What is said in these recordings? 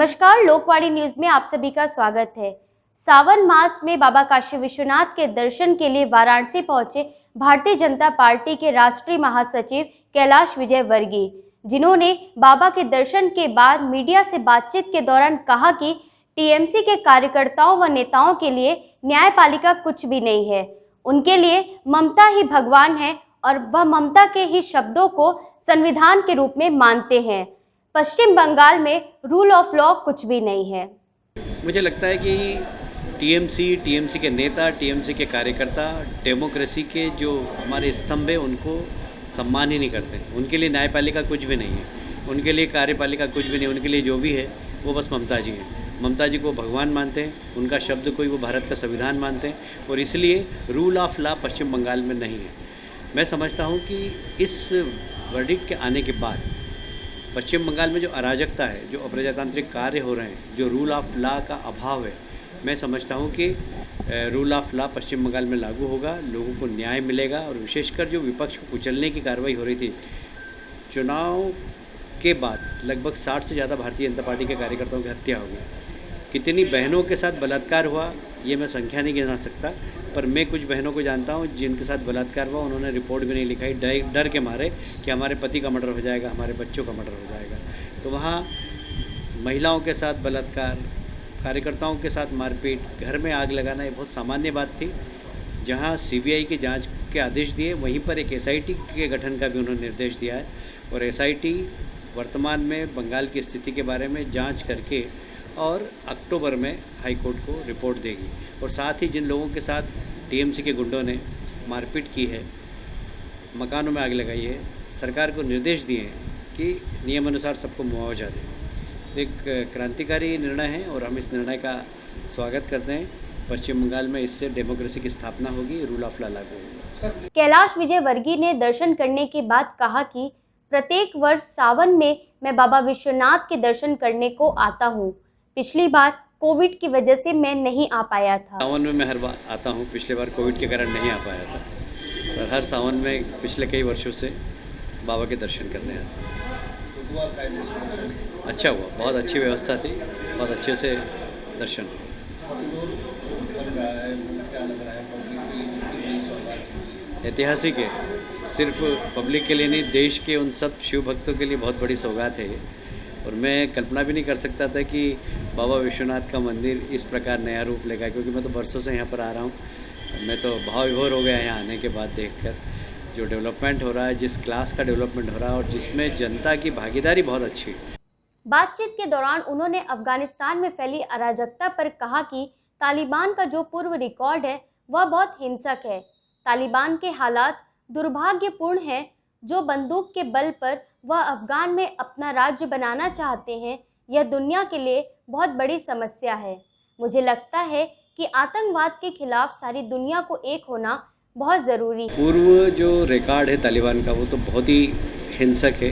नमस्कार, लोकवाणी न्यूज में आप सभी का स्वागत है। सावन मास में बाबा काशी विश्वनाथ के दर्शन के लिए वाराणसी पहुंचे भारतीय जनता पार्टी के राष्ट्रीय महासचिव कैलाश विजयवर्गीय, जिन्होंने बाबा के दर्शन के बाद मीडिया से बातचीत के दौरान कहा कि टीएमसी के कार्यकर्ताओं व नेताओं के लिए न्यायपालिका कुछ भी नहीं है। उनके लिए ममता ही भगवान है और वह ममता के ही शब्दों को संविधान के रूप में मानते हैं। पश्चिम बंगाल में रूल ऑफ लॉ कुछ भी नहीं है। मुझे लगता है कि टीएमसी के नेता, टीएमसी के कार्यकर्ता डेमोक्रेसी के जो हमारे स्तंभ है उनको सम्मान ही नहीं करते। उनके लिए न्यायपालिका कुछ भी नहीं है, उनके लिए कार्यपालिका कुछ भी नहीं। उनके लिए जो भी है वो बस ममता जी हैं। ममता जी को भगवान मानते हैं, उनका शब्द कोई वो भारत का संविधान मानते हैं और इसलिए रूल ऑफ लॉ पश्चिम बंगाल में नहीं है। मैं समझता हूँ कि इस वर्डिक्ट के आने के बाद पश्चिम बंगाल में जो अराजकता है, जो अप्रजातांत्रिक कार्य हो रहे हैं, जो रूल ऑफ लॉ का अभाव है, मैं समझता हूँ कि रूल ऑफ लॉ पश्चिम बंगाल में लागू होगा, लोगों को न्याय मिलेगा और विशेषकर जो विपक्ष को कुचलने की कार्रवाई हो रही थी, चुनाव के बाद लगभग 60 से ज़्यादा भारतीय जनता पार्टी के कार्यकर्ताओं की हत्या हो गई। कितनी बहनों के साथ बलात्कार हुआ ये मैं संख्या नहीं गिना सकता, पर मैं कुछ बहनों को जानता हूँ जिनके साथ बलात्कार हुआ, उन्होंने रिपोर्ट भी नहीं लिखाई, डर के मारे कि हमारे पति का मर्डर हो जाएगा, हमारे बच्चों का मर्डर हो जाएगा। तो वहाँ महिलाओं के साथ बलात्कार, कार्यकर्ताओं के साथ मारपीट, घर में आग लगाना ये बहुत सामान्य बात थी। जहाँ सीबीआई की जांच के आदेश दिए, वहीं पर एक एसआईटी के गठन का भी उन्होंने निर्देश दिया है और एसआईटी वर्तमान में बंगाल की स्थिति के बारे में जांच करके और अक्टूबर में हाई कोर्ट को रिपोर्ट देगी। और साथ ही जिन लोगों के साथ टीएमसी के गुंडों ने मारपीट की है, मकानों में आग लगाई है, सरकार को निर्देश दिए हैं कि नियमानुसार सबको मुआवजा दें। एक क्रांतिकारी निर्णय है और हम इस निर्णय का स्वागत करते हैं। पश्चिम बंगाल में इससे डेमोक्रेसी की स्थापना होगी, रूल ऑफ लॉ लागू होगा। कैलाश विजयवर्गीय ने दर्शन करने के बाद कहा कि प्रत्येक वर्ष सावन में मैं बाबा विश्वनाथ के दर्शन करने को आता हूँ। पिछली बार कोविड की वजह से मैं नहीं आ पाया था। सावन में मैं हर बार आता हूँ, पिछले बार कोविड के कारण नहीं आ पाया था, पर हर सावन में पिछले कई वर्षों से बाबा के दर्शन करने आता हूँ। अच्छा हुआ, बहुत अच्छी व्यवस्था थी, बहुत अच्छे से दर्शन हुआ। ऐतिहासिक है, सिर्फ पब्लिक के लिए नहीं, देश के उन सब शिव भक्तों के लिए बहुत बड़ी सौगात है ये। और मैं कल्पना भी नहीं कर सकता था कि बाबा विश्वनाथ का मंदिर इस प्रकार नया रूप लेगा, क्योंकि मैं तो बरसों से यहाँ पर आ रहा हूँ। मैं तो भाव विभोर हो गया यहाँ आने के बाद देखकर जो डेवलपमेंट हो रहा है, जिस क्लास का डेवलपमेंट हो रहा है और जिसमें जनता की भागीदारी बहुत अच्छी। बातचीत के दौरान उन्होंने अफगानिस्तान में फैली अराजकता पर कहा कि तालिबान का जो पूर्व रिकॉर्ड है वह बहुत हिंसक है। तालिबान के हालात दुर्भाग्यपूर्ण हैं। जो बंदूक के बल पर वह अफगान में अपना राज्य बनाना चाहते हैं, यह दुनिया के लिए बहुत बड़ी समस्या है। मुझे लगता है कि आतंकवाद के खिलाफ सारी दुनिया को एक होना बहुत ज़रूरी है। पूर्व जो रिकॉर्ड है तालिबान का वो तो बहुत ही हिंसक है,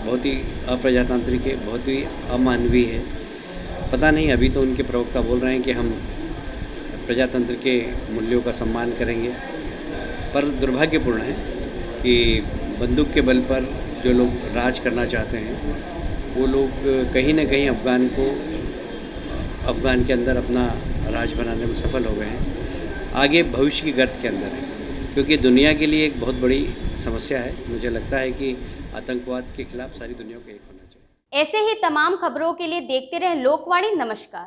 बहुत ही अप्रजातांत्रिक है, बहुत ही अमानवीय है। पता नहीं, अभी तो उनके प्रवक्ता बोल रहे हैं कि हम प्रजातंत्र के मूल्यों का सम्मान करेंगे, पर दुर्भाग्यपूर्ण है कि बंदूक के बल पर जो लोग राज करना चाहते हैं वो लोग कहीं ना कहीं अफ़गान के अंदर अपना राज बनाने में सफल हो गए हैं। आगे भविष्य की गर्त के अंदर है, क्योंकि दुनिया के लिए एक बहुत बड़ी समस्या है। मुझे लगता है कि आतंकवाद के खिलाफ सारी दुनिया को एक होना चाहिए। ऐसे ही तमाम खबरों के लिए देखते रहें लोकवाणी। नमस्कार।